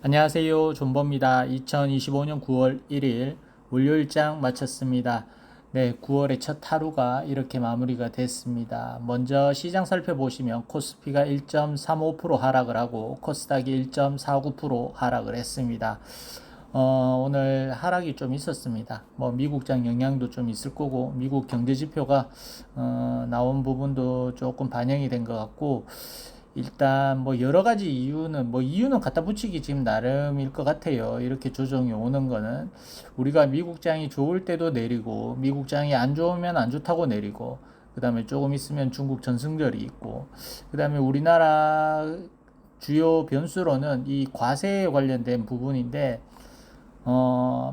안녕하세요. 존버입니다. 2025년 9월 1일 월요일장 마쳤습니다. 네, 9월의 첫 하루가 이렇게 마무리가 됐습니다. 먼저 시장 살펴보시면 코스피가 1.35% 하락을 하고 코스닥이 1.49% 하락을 했습니다. 오늘 하락이 좀 있었습니다. 뭐 미국장 영향도 좀 있을 거고 미국 경제 지표가 나온 부분도 조금 반영이 된 것 같고 일단 뭐 여러 가지 이유는 갖다 붙이기 지금 나름일 것 같아요. 이렇게 조정이 오는 거는 우리가 미국장이 좋을 때도 내리고 미국장이 안 좋으면 안 좋다고 내리고 그다음에 조금 있으면 중국 전승절이 있고 그다음에 우리나라 주요 변수로는 이 과세에 관련된 부분인데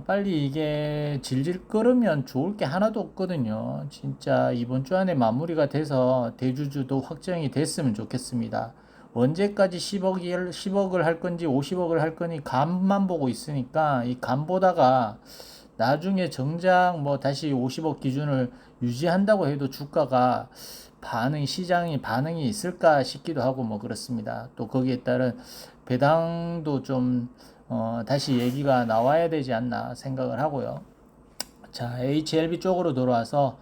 빨리 이게 질질 끌으면 좋을 게 하나도 없거든요. 진짜 이번 주 안에 마무리가 돼서 대주주도 확정이 됐으면 좋겠습니다. 언제까지 10억을 할 건지 50억을 할 거니 간만 보고 있으니까 이 간 보다가 나중에 정작 뭐 다시 50억 기준을 유지한다고 해도 주가가 시장이 반응이 있을까 싶기도 하고 뭐 그렇습니다. 또 거기에 따른 배당도 좀 다시 얘기가 나와야 되지 않나 생각을 하고요. 자, HLB 쪽으로 돌아와서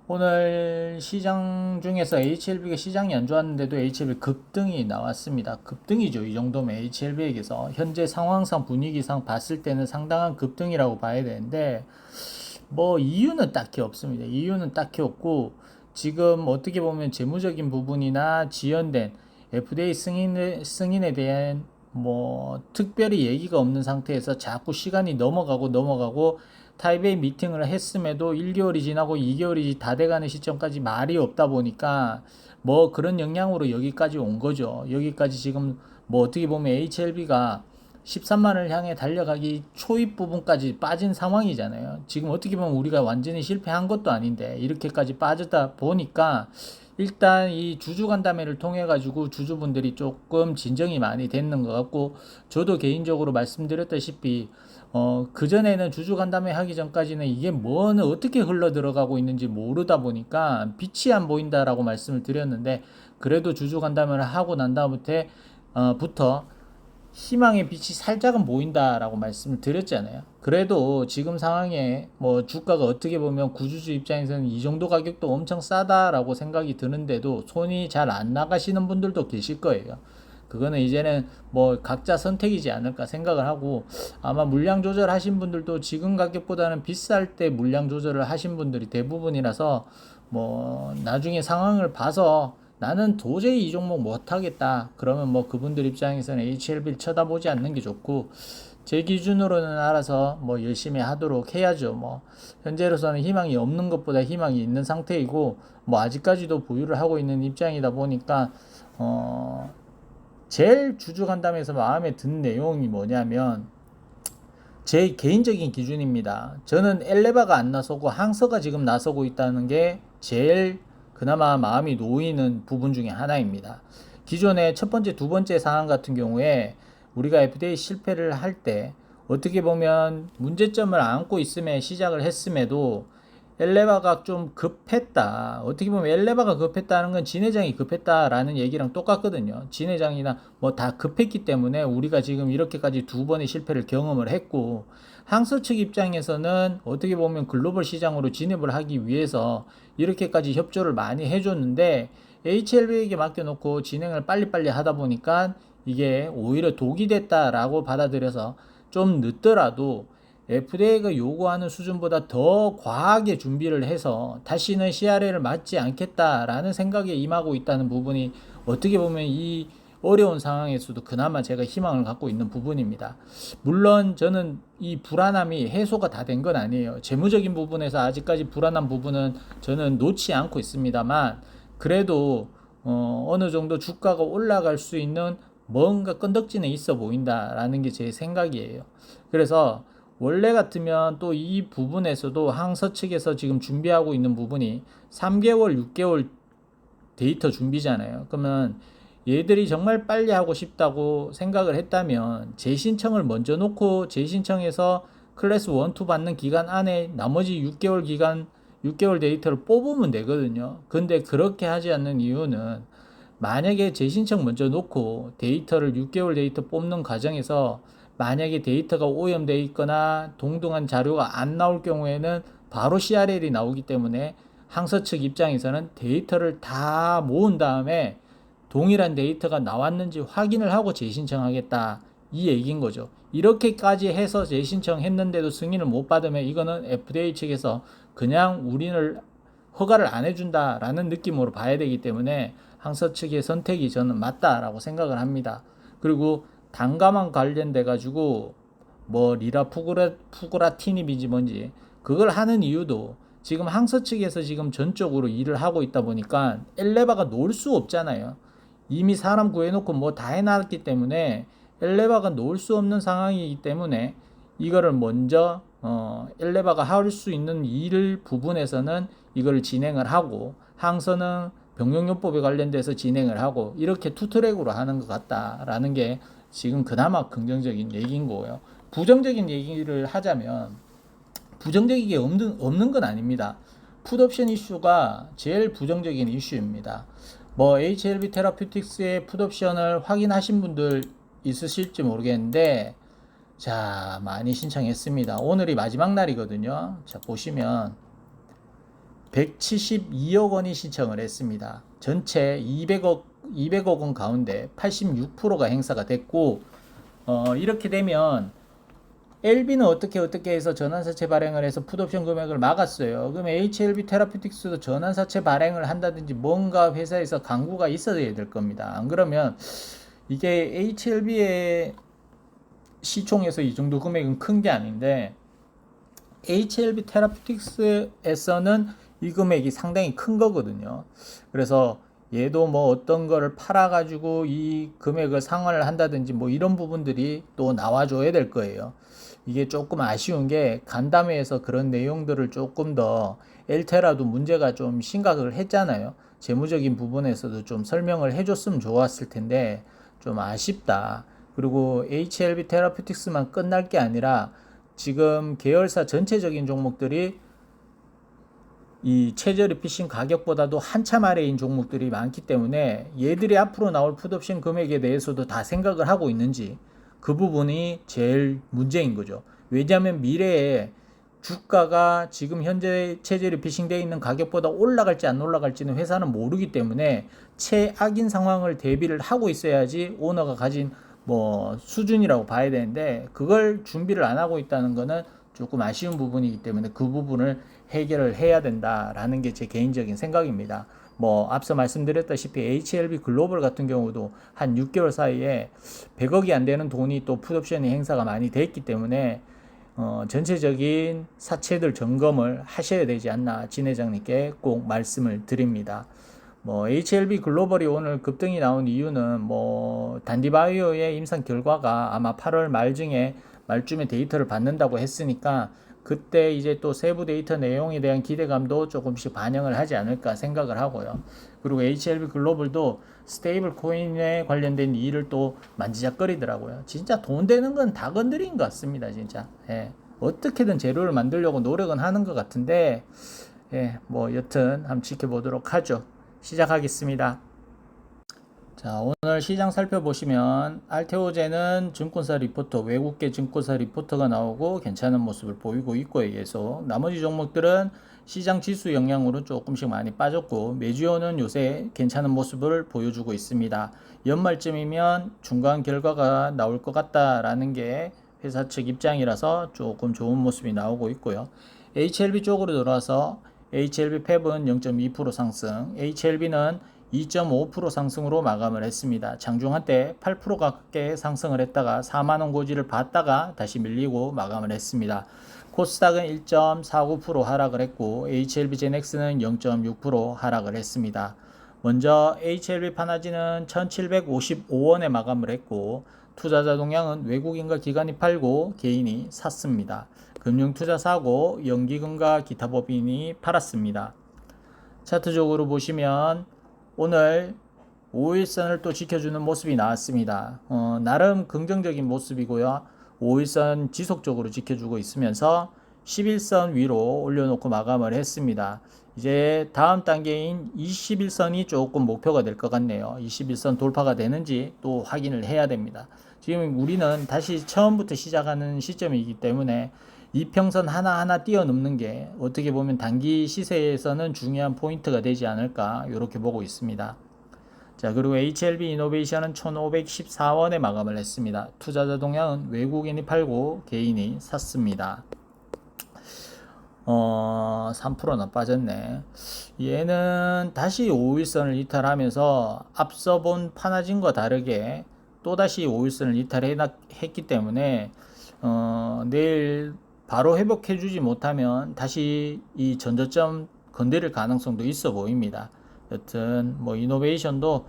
오늘 시장 중에서 HLB가 시장이 안 좋았는데도 HLB 급등이 나왔습니다. 급등이죠. 이 정도면 HLB에게서 현재 상황상 분위기상 봤을 때는 상당한 급등이라고 봐야 되는데 뭐 이유는 딱히 없습니다. 이유는 딱히 없고 지금 어떻게 보면 재무적인 부분이나 지연된 FDA 승인에 대한 뭐 특별히 얘기가 없는 상태에서 자꾸 시간이 넘어가고 타이베이 미팅을 했음에도 1개월이 지나고 2개월이 다 돼가는 시점까지 말이 없다 보니까 뭐 그런 영향으로 여기까지 온 거죠. 여기까지 지금 뭐 어떻게 보면 HLB가 13만을 향해 달려가기 초입 부분까지 빠진 상황이잖아요. 지금 어떻게 보면 우리가 완전히 실패한 것도 아닌데 이렇게까지 빠졌다 보니까 일단 이 주주간담회를 통해 가지고 주주분들이 조금 진정이 많이 됐는 것 같고 저도 개인적으로 말씀드렸다시피 그전에는 주주간담회 하기 전까지는 이게 뭐는 어떻게 흘러 들어가고 있는지 모르다 보니까 빛이 안 보인다라고 말씀을 드렸는데 그래도 주주간담회를 하고 난 다음부터 희망의 빛이 살짝은 보인다라고 말씀을 드렸잖아요. 그래도 지금 상황에 뭐 주가가 어떻게 보면 구주주 입장에서는 이 정도 가격도 엄청 싸다라고 생각이 드는데도 손이 잘 안 나가시는 분들도 계실 거예요. 그거는 이제는 뭐 각자 선택이지 않을까 생각을 하고 아마 물량 조절하신 분들도 지금 가격보다는 비쌀 때 물량 조절을 하신 분들이 대부분이라서 뭐 나중에 상황을 봐서 나는 도저히 이 종목 못하겠다. 그러면 뭐 그분들 입장에서는 HLB를 쳐다보지 않는 게 좋고, 제 기준으로는 알아서 뭐 열심히 하도록 해야죠. 뭐, 현재로서는 희망이 없는 것보다 희망이 있는 상태이고, 뭐 아직까지도 보유를 하고 있는 입장이다 보니까, 제일 주주 간담회에서 마음에 든 내용이 뭐냐면, 제 개인적인 기준입니다. 저는 엘레바가 안 나서고 항서가 지금 나서고 있다는 게 제일 그나마 마음이 놓이는 부분 중에 하나입니다. 기존의 첫 번째, 두 번째 사항 같은 경우에 우리가 FDA 실패를 할 때 어떻게 보면 문제점을 안고 있음에 시작을 했음에도 엘레바가 좀 급했다. 어떻게 보면 엘레바가 급했다는 건 진회장이 급했다라는 얘기랑 똑같거든요. 진회장이나 뭐 다 급했기 때문에 우리가 지금 이렇게까지 두 번의 실패를 경험을 했고 항서 측 입장에서는 어떻게 보면 글로벌 시장으로 진입을 하기 위해서 이렇게까지 협조를 많이 해줬는데 HLB에게 맡겨놓고 진행을 빨리빨리 하다 보니까 이게 오히려 독이 됐다라고 받아들여서 좀 늦더라도 FDA가 요구하는 수준보다 더 과하게 준비를 해서 다시는 CRA를 맞지 않겠다라는 생각에 임하고 있다는 부분이 어떻게 보면 이 어려운 상황에서도 그나마 제가 희망을 갖고 있는 부분입니다. 물론 저는 이 불안함이 해소가 다 된 건 아니에요. 재무적인 부분에서 아직까지 불안한 부분은 저는 놓지 않고 있습니다만 그래도 어느 정도 주가가 올라갈 수 있는 뭔가 끈덕지는 있어 보인다라는 게 제 생각이에요. 그래서 원래 같으면 또 이 부분에서도 항서 측에서 지금 준비하고 있는 부분이 3개월, 6개월 데이터 준비잖아요. 그러면 얘들이 정말 빨리 하고 싶다고 생각을 했다면 재신청을 먼저 놓고 재신청해서 클래스 1, 2 받는 기간 안에 나머지 6개월 데이터를 뽑으면 되거든요. 근데 그렇게 하지 않는 이유는 만약에 재신청 먼저 놓고 데이터를 6개월 데이터 뽑는 과정에서 만약에 데이터가 오염되어 있거나 동등한 자료가 안 나올 경우에는 바로 CRL이 나오기 때문에 항서 측 입장에서는 데이터를 다 모은 다음에 동일한 데이터가 나왔는지 확인을 하고 재신청하겠다, 이 얘기인 거죠. 이렇게까지 해서 재신청했는데도 승인을 못 받으면 이거는 FDA 측에서 그냥 우리를 허가를 안 해준다라는 느낌으로 봐야 되기 때문에 항서 측의 선택이 저는 맞다라고 생각을 합니다. 그리고 단가만 관련돼 가지고 뭐 푸그라티닙인지 뭔지 그걸 하는 이유도 지금 항서 측에서 지금 전적으로 일을 하고 있다 보니까 엘레바가 놓을 수 없잖아요. 이미 사람 구해놓고 뭐 다 해놨기 때문에 엘레바가 놓을 수 없는 상황이기 때문에 이거를 먼저 엘레바가 할 수 있는 일 부분에서는 이걸 진행을 하고, 항서는 병용요법에 관련돼서 진행을 하고, 이렇게 투트랙으로 하는 것 같다라는 게 지금 그나마 긍정적인 얘기인 거고요. 부정적인 얘기를 하자면 부정적인 게 없는 건 아닙니다. 풋옵션 이슈가 제일 부정적인 이슈입니다. 뭐 HLB 테라퓨틱스의 풋옵션을 확인하신 분들 있으실지 모르겠는데, 자, 많이 신청했습니다. 오늘이 마지막 날이거든요. 자, 보시면 172억 원이 신청을 했습니다. 전체 200억 원 가운데 86%가 행사가 됐고, 이렇게 되면 LB는 어떻게 해서 전환사채 발행을 해서 풋옵션 금액을 막았어요. 그럼 HLB 테라퓨틱스도 전환사채 발행을 한다든지 뭔가 회사에서 강구가 있어야 될 겁니다. 안 그러면 이게 HLB의 시총에서 이 정도 금액은 큰 게 아닌데, HLB 테라퓨틱스에서는 이 금액이 상당히 큰 거거든요. 그래서 얘도 뭐 어떤 거를 팔아가지고 이 금액을 상환을 한다든지 뭐 이런 부분들이 또 나와줘야 될 거예요. 이게 조금 아쉬운 게 간담회에서 그런 내용들을 조금 더 엘테라도 문제가 좀 심각을 했잖아요. 재무적인 부분에서도 좀 설명을 해줬으면 좋았을 텐데 좀 아쉽다. 그리고 HLB 테라퓨틱스만 끝날 게 아니라 지금 계열사 전체적인 종목들이 이 최저리 피싱 가격보다도 한참 아래인 종목들이 많기 때문에 얘들이 앞으로 나올 풋옵션 금액에 대해서도 다 생각을 하고 있는지, 그 부분이 제일 문제인 거죠. 왜냐하면 미래에 주가가 지금 현재 최저리 피싱되어 있는 가격보다 올라갈지 안 올라갈지는 회사는 모르기 때문에 최악인 상황을 대비를 하고 있어야지 오너가 가진 뭐 수준이라고 봐야 되는데, 그걸 준비를 안 하고 있다는 거는 조금 아쉬운 부분이기 때문에 그 부분을 해결을 해야 된다라는 게 제 개인적인 생각입니다. 뭐 앞서 말씀드렸다시피 HLB 글로벌 같은 경우도 한 6개월 사이에 100억이 안 되는 돈이 또 풋옵션이 행사가 많이 돼 있기 때문에 전체적인 사채들 점검을 하셔야 되지 않나 진 회장님께 꼭 말씀을 드립니다. 뭐 HLB 글로벌이 오늘 급등이 나온 이유는 뭐 단디바이오의 임상 결과가 아마 8월 말쯤에 데이터를 받는다고 했으니까 그때 이제 또 세부 데이터 내용에 대한 기대감도 조금씩 반영을 하지 않을까 생각을 하고요. 그리고 HLB 글로벌도 스테이블 코인에 관련된 일을 또 만지작거리더라고요. 진짜 돈 되는 건 다 건드린 것 같습니다, 진짜. 예. 어떻게든 재료를 만들려고 노력은 하는 것 같은데, 예, 뭐 여튼 한번 지켜보도록 하죠. 시작하겠습니다. 자, 오늘 시장 살펴보시면 알테오제는 증권사 리포터, 외국계 증권사 리포터가 나오고 괜찮은 모습을 보이고 있고요. 계속 나머지 종목들은 시장 지수 영향으로 조금씩 많이 빠졌고, 메지오는 요새 괜찮은 모습을 보여주고 있습니다. 연말쯤이면 중간 결과가 나올 것 같다라는 게 회사 측 입장이라서 조금 좋은 모습이 나오고 있고요. HLB 쪽으로 돌아와서 HLB 팹은 0.2% 상승, HLB는 2.5% 상승으로 마감을 했습니다. 장중 한때 8% 가깝게 상승을 했다가 4만원 고지를 봤다가 다시 밀리고 마감을 했습니다. 코스닥은 1.49% 하락을 했고 HLB 제넥스는 0.6% 하락을 했습니다. 먼저 HLB 파나지는 1755원에 마감을 했고, 투자자 동향은 외국인과 기관이 팔고 개인이 샀습니다. 금융투자사고 연기금과 기타 법인이 팔았습니다. 차트적으로 보시면 오늘 5일선을 또 지켜주는 모습이 나왔습니다. 나름 긍정적인 모습이고요. 5일선 지속적으로 지켜주고 있으면서 11선 위로 올려놓고 마감을 했습니다. 이제 다음 단계인 21선이 조금 목표가 될 것 같네요. 21선 돌파가 되는지 또 확인을 해야 됩니다. 지금 우리는 다시 처음부터 시작하는 시점이기 때문에 이평선 하나하나 뛰어넘는 게 어떻게 보면 단기 시세에서는 중요한 포인트가 되지 않을까 이렇게 보고 있습니다. 자, 그리고 HLB 이노베이션은 1514원에 마감을 했습니다. 투자자 동향은 외국인이 팔고 개인이 샀습니다. 3%나 빠졌네. 얘는 다시 5일선을 이탈하면서 앞서 본 파나진과 다르게 또다시 5일선을 이탈했기 때문에 내일 바로 회복해주지 못하면 다시 이 전저점 건드릴 가능성도 있어 보입니다. 여튼 뭐 이노베이션도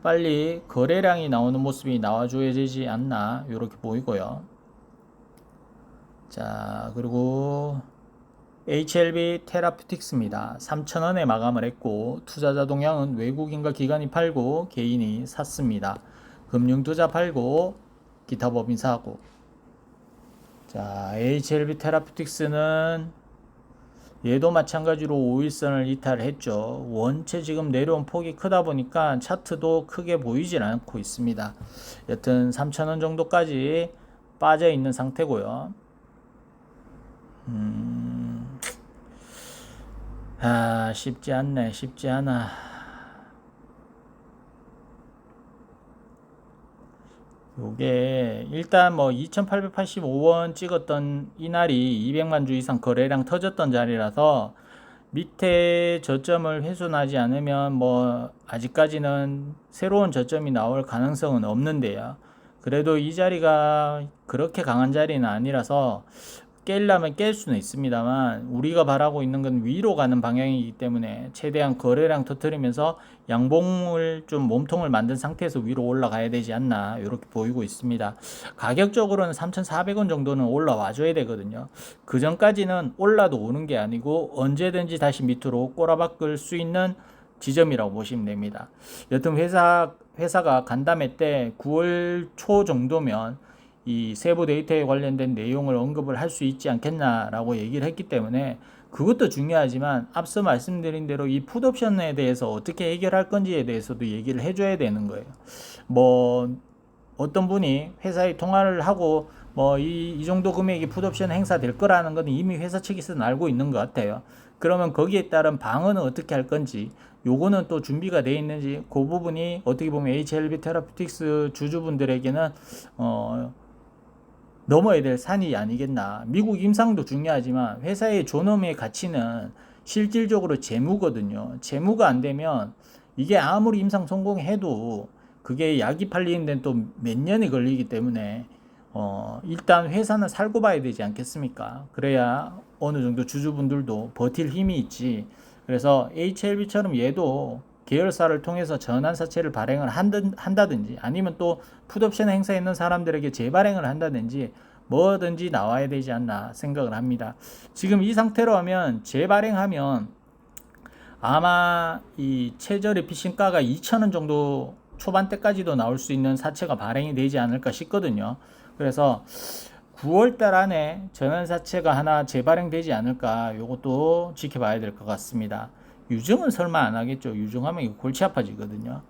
빨리 거래량이 나오는 모습이 나와줘야 되지 않나 이렇게 보이고요. 자, 그리고 HLB 테라퓨틱스입니다. 3,000원에 마감을 했고 투자자 동향은 외국인과 기관이 팔고 개인이 샀습니다. 금융투자 팔고 기타 법인 사고. 자, HLB 테라퓨틱스는 얘도 마찬가지로 5일선을 이탈했죠. 원체 지금 내려온 폭이 크다 보니까 차트도 크게 보이질 않고 있습니다. 여튼 3,000원 정도까지 빠져 있는 상태고요. 쉽지 않네. 쉽지 않아. 요게 일단 뭐 2885원 찍었던 이날이 200만 주 이상 거래량 터졌던 자리라서 밑에 저점을 훼손하지 않으면 뭐 아직까지는 새로운 저점이 나올 가능성은 없는데요. 그래도 이 자리가 그렇게 강한 자리는 아니라서 깰려면 깰 수는 있습니다만 우리가 바라고 있는 건 위로 가는 방향이기 때문에 최대한 거래량 터뜨리면서 양봉을 좀 몸통을 만든 상태에서 위로 올라가야 되지 않나 이렇게 보이고 있습니다. 가격적으로는 3,400원 정도는 올라와 줘야 되거든요. 그 전까지는 올라도 오는 게 아니고 언제든지 다시 밑으로 꼬라박을 수 있는 지점이라고 보시면 됩니다. 여튼 회사가 간담회 때 9월 초 정도면 이 세부 데이터에 관련된 내용을 언급을 할 수 있지 않겠나라고 얘기를 했기 때문에 그것도 중요하지만 앞서 말씀드린 대로 이 풋옵션에 대해서 어떻게 해결할 건지에 대해서도 얘기를 해줘야 되는 거예요. 뭐 어떤 분이 회사에 통화를 하고 뭐 이 정도 금액이 풋옵션 행사될 거라는 건 이미 회사 측에서는 알고 있는 것 같아요. 그러면 거기에 따른 방어는 어떻게 할 건지 요거는 또 준비가 돼 있는지 그 부분이 어떻게 보면 HLB 테라피틱스 주주분들에게는 넘어야 될 산이 아니겠나. 미국 임상도 중요하지만 회사의 존엄의 가치는 실질적으로 재무거든요. 재무가 안 되면 이게 아무리 임상 성공해도 그게 약이 팔리는 데는 또 몇 년이 걸리기 때문에 일단 회사는 살고 봐야 되지 않겠습니까? 그래야 어느 정도 주주분들도 버틸 힘이 있지. 그래서 HLB처럼 얘도 계열사를 통해서 전환사채를 발행을 한다든지 아니면 또 풋옵션 행사에 있는 사람들에게 재발행을 한다든지 뭐든지 나와야 되지 않나 생각을 합니다. 지금 이 상태로 하면 재발행하면 아마 이 최저리 피싱가가 2,000원 정도 초반대까지도 나올 수 있는 사채가 발행이 되지 않을까 싶거든요. 그래서 9월달 안에 전환사채가 하나 재발행되지 않을까 요것도 지켜봐야 될 것 같습니다. 유증은 설마 안 하겠죠. 유증하면 이거 골치 아파지거든요.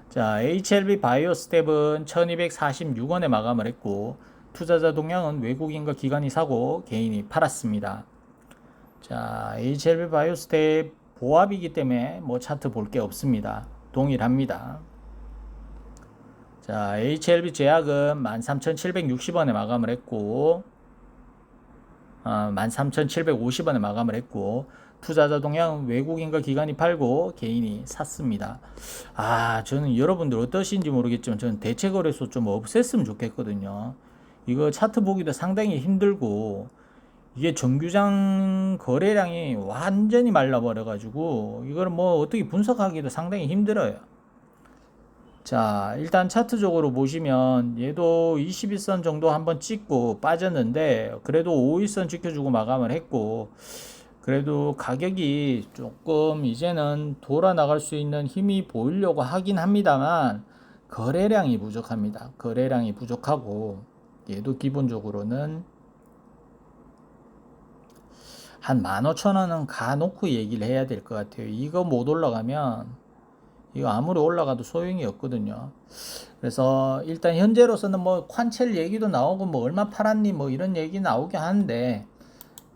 자, HLB 바이오스텝은 1246원에 마감을 했고 투자자 동향은 외국인과 기관이 사고 개인이 팔았습니다. 자, HLB 바이오스텝 보합이기 때문에 뭐 차트 볼 게 없습니다. 동일합니다. 자, HLB 제약은 13,760원에 마감을 했고 13,750원에 마감을 했고 투자자 동향은 외국인과 기관이 팔고 개인이 샀습니다. 저는 여러분들 어떠신지 모르겠지만 저는 대체거래소 좀 없앴으면 좋겠거든요. 이거 차트 보기도 상당히 힘들고 이게 정규장 거래량이 완전히 말라버려 가지고 이걸 뭐 어떻게 분석하기도 상당히 힘들어요. 자, 일단 차트적으로 보시면 얘도 21선 정도 한번 찍고 빠졌는데 그래도 5일선 지켜주고 마감을 했고 그래도 가격이 조금 이제는 돌아 나갈 수 있는 힘이 보이려고 하긴 합니다만 거래량이 부족합니다. 거래량이 부족하고 얘도 기본적으로는 한 15,000원은 가놓고 얘기를 해야 될 것 같아요. 이거 못 올라가면 이거 아무리 올라가도 소용이 없거든요. 그래서 일단 현재로서는 뭐 콴첼 얘기도 나오고 뭐 얼마 팔았니 뭐 이런 얘기 나오긴 하는데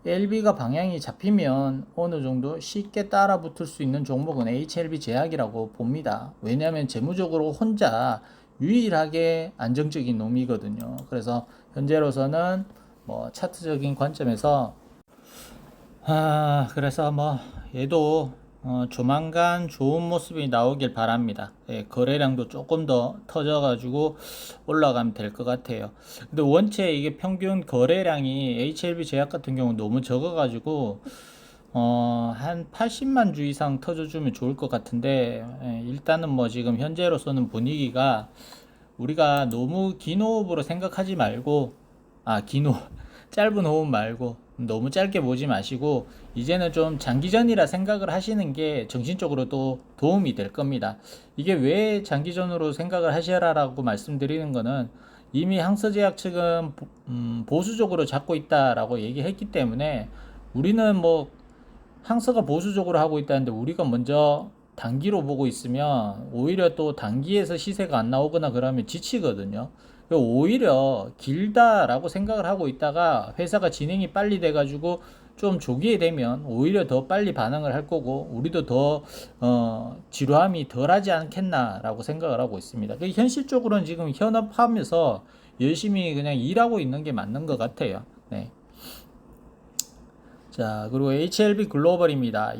LB가 방향이 잡히면 어느 정도 쉽게 따라 붙을 수 있는 종목은 HLB 제약이라고 봅니다. 왜냐하면 재무적으로 혼자 유일하게 안정적인 놈이거든요. 그래서 현재로서는 뭐 차트적인 관점에서 그래서 뭐 얘도 조만간 좋은 모습이 나오길 바랍니다. 예, 거래량도 조금 더 터져가지고 올라가면 될 것 같아요. 근데 원체 이게 평균 거래량이 HLB 제약 같은 경우 너무 적어가지고 한 80만 주 이상 터져주면 좋을 것 같은데 예, 일단은 뭐 지금 현재로서는 분위기가 우리가 너무 긴 호흡으로 생각하지 말고 긴 호흡 짧은 호흡 말고 너무 짧게 보지 마시고 이제는 좀 장기전이라 생각을 하시는 게 정신적으로도 도움이 될 겁니다. 이게 왜 장기전으로 생각을 하시라라고 말씀드리는 거는 이미 항서제약 측은 보수적으로 잡고 있다라고 얘기했기 때문에 우리는 뭐 항서가 보수적으로 하고 있다는데 우리가 먼저 단기로 보고 있으면 오히려 또 단기에서 시세가 안 나오거나 그러면 지치거든요. 오히려 길다라고 생각을 하고 있다가 회사가 진행이 빨리 돼가지고 좀 조기에 되면 오히려 더 빨리 반응을 할 거고 우리도 더 지루함이 덜하지 않겠나라고 생각을 하고 있습니다. 현실적으로는 지금 현업하면서 열심히 그냥 일하고 있는 게 맞는 것 같아요. 네. 자, 그리고 HLB 글로벌입니다.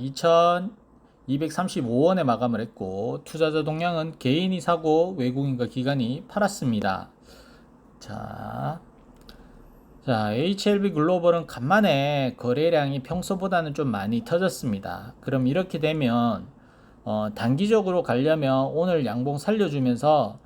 2235원에 마감을 했고 투자자 동향은 개인이 사고 외국인과 기관이 팔았습니다. 자, HLB 글로벌은 간만에 거래량이 평소보다는 좀 많이 터졌습니다. 그럼 이렇게 되면 단기적으로 가려면 오늘 양봉 살려주면서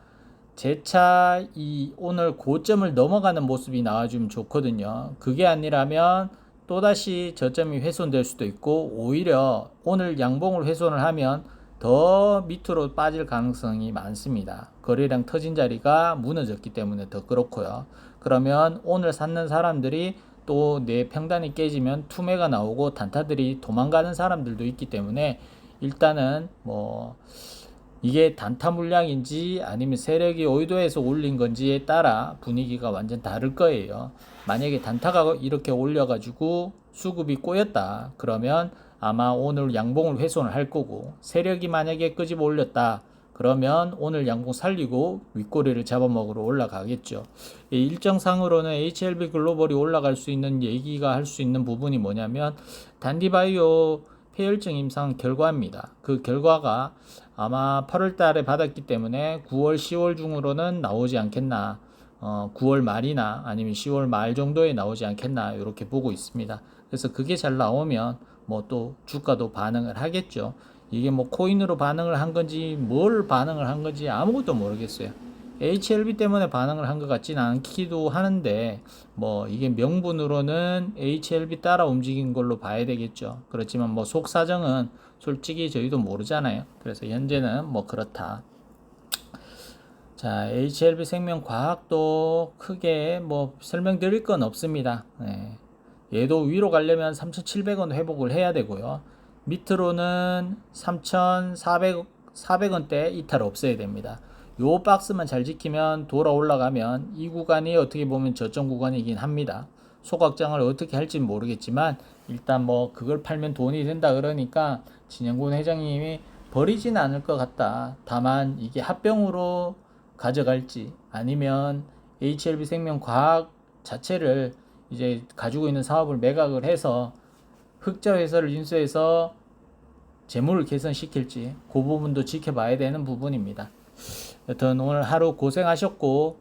재차 이 오늘 고점을 넘어가는 모습이 나와주면 좋거든요. 그게 아니라면 또다시 저점이 훼손될 수도 있고 오히려 오늘 양봉을 훼손을 하면 더 밑으로 빠질 가능성이 많습니다. 거래량 터진 자리가 무너졌기 때문에 더 그렇고요. 그러면 오늘 샀는 사람들이 또 내 평단이 깨지면 투매가 나오고 단타들이 도망가는 사람들도 있기 때문에 일단은 뭐 이게 단타 물량인지 아니면 세력이 의도해서 올린 건지에 따라 분위기가 완전 다를 거예요. 만약에 단타가 이렇게 올려가지고 수급이 꼬였다 그러면 아마 오늘 양봉을 훼손을 할 거고, 세력이 만약에 끄집어 올렸다 그러면 오늘 양봉 살리고 윗꼬리를 잡아먹으러 올라가겠죠. 일정상으로는 HLB 글로벌이 올라갈 수 있는 얘기가 할 수 있는 부분이 뭐냐면 단디바이오 폐혈증 임상 결과입니다. 그 결과가 아마 8월 달에 받았기 때문에 9월, 10월 중으로는 나오지 않겠나. 9월 말이나 아니면 10월 말 정도에 나오지 않겠나 이렇게 보고 있습니다. 그래서 그게 잘 나오면 뭐 또 주가도 반응을 하겠죠. 이게 뭐 코인으로 반응을 한 건지 뭘 반응을 한 건지 아무것도 모르겠어요. HLB 때문에 반응을 한 것 같지는 않기도 하는데 뭐 이게 명분으로는 HLB 따라 움직인 걸로 봐야 되겠죠. 그렇지만 뭐 속사정은 솔직히 저희도 모르잖아요. 그래서 현재는 뭐 그렇다. 자, HLB 생명과학도 크게 뭐 설명드릴 건 없습니다. 네. 얘도 위로 가려면 3,700원 회복을 해야 되고요. 밑으로는 3,400원대 이탈 없어야 됩니다. 요 박스만 잘 지키면 돌아 올라가면 이 구간이 어떻게 보면 저점 구간이긴 합니다. 소각장을 어떻게 할지 모르겠지만 일단 뭐 그걸 팔면 돈이 된다 그러니까 진영군 회장님이 버리진 않을 것 같다. 다만 이게 합병으로 가져갈지 아니면 HLB 생명과학 자체를 이제 가지고 있는 사업을 매각을 해서 흑자 회사를 인수해서 재물을 개선시킬지 그 부분도 지켜봐야 되는 부분입니다. 여튼 오늘 하루 고생하셨고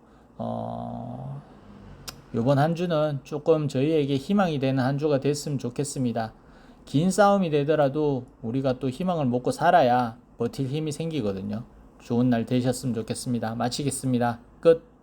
이번 한 주는 조금 저희에게 희망이 되는 한 주가 됐으면 좋겠습니다. 긴 싸움이 되더라도 우리가 또 희망을 먹고 살아야 버틸 힘이 생기거든요. 좋은 날 되셨으면 좋겠습니다. 마치겠습니다. 끝.